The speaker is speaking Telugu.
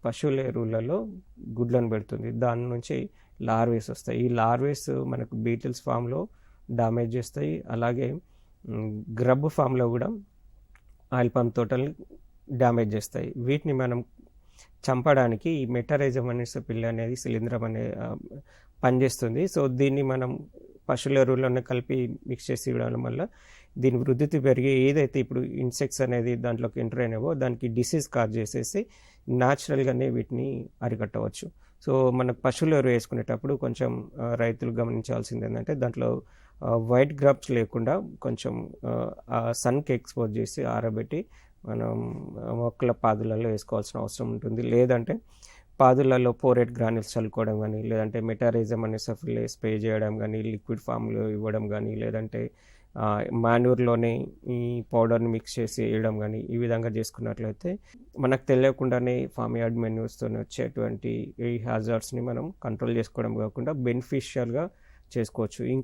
పశువుల ఎరువులలో గుడ్లను పెడుతుంది. దాని నుంచి లార్వేస్ వస్తాయి. ఈ లార్వేస్ మనకు బీటిల్స్ ఫామ్లో డ్యామేజ్ చేస్తాయి. అలాగే గ్రబ్ ఫామ్లో కూడా ఆయిల్ పామ్ తోటల్ని డ్యామేజ్ చేస్తాయి. వీటిని మనం చంపడానికి ఈ మెటారైజం అనే పిల్ల అనేది శిలీంధ్రం అనే పనిచేస్తుంది. సో దీన్ని మనం పశువుల ఎరువులను కలిపి మిక్స్ చేసి ఇవ్వడం వల్ల దీని వృద్ధి పెరిగి ఏదైతే ఇప్పుడు ఇన్సెక్ట్స్ అనేది దాంట్లోకి ఎంటర్ అయినావో దానికి డిసీజ్ కాజ్ చేసేసి న్యాచురల్గానే వీటిని అరికట్టవచ్చు. సో మనకు పశువుల ఎరువు వేసుకునేటప్పుడు కొంచెం రైతులు గమనించాల్సింది ఏంటంటే దాంట్లో వైట్ గ్రాప్స్ లేకుండా కొంచెం సన్కి ఎక్స్పోజ్ చేసి ఆరబెట్టి మనం మొక్కల పాదులలో వేసుకోవాల్సిన అవసరం ఉంటుంది. లేదంటే పాదులలో పోరేట్ గ్రాన్యూల్స్ చల్లుకోవడం కానీ, లేదంటే మెటారైజం అనే సఫిల్ స్ప్రే చేయడం కానీ, లిక్విడ్ ఫామ్లో ఇవ్వడం కానీ, లేదంటే మాన్యూర్లోనే ఈ పౌడర్ని మిక్స్ చేసి వేయడం కానీ, ఈ విధంగా చేసుకున్నట్లయితే మనకు తెలియకుండానే ఫామ్ యార్డ్ మెన్యూస్తో వచ్చేటువంటి ఈ హ్యాజార్డ్స్ని మనం కంట్రోల్ చేసుకోవడం కాకుండా బెనిఫిషియల్గా చేసుకోవచ్చు.